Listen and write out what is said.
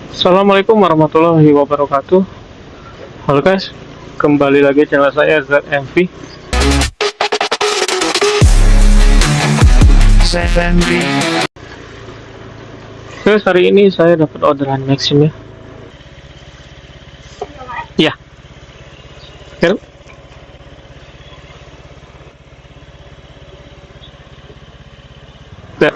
Assalamualaikum warahmatullahi wabarakatuh. Halo guys, kembali lagi channel saya ZMV. Guys, hari ini saya dapat orderan Maxim ya. Ya, ya. Ya.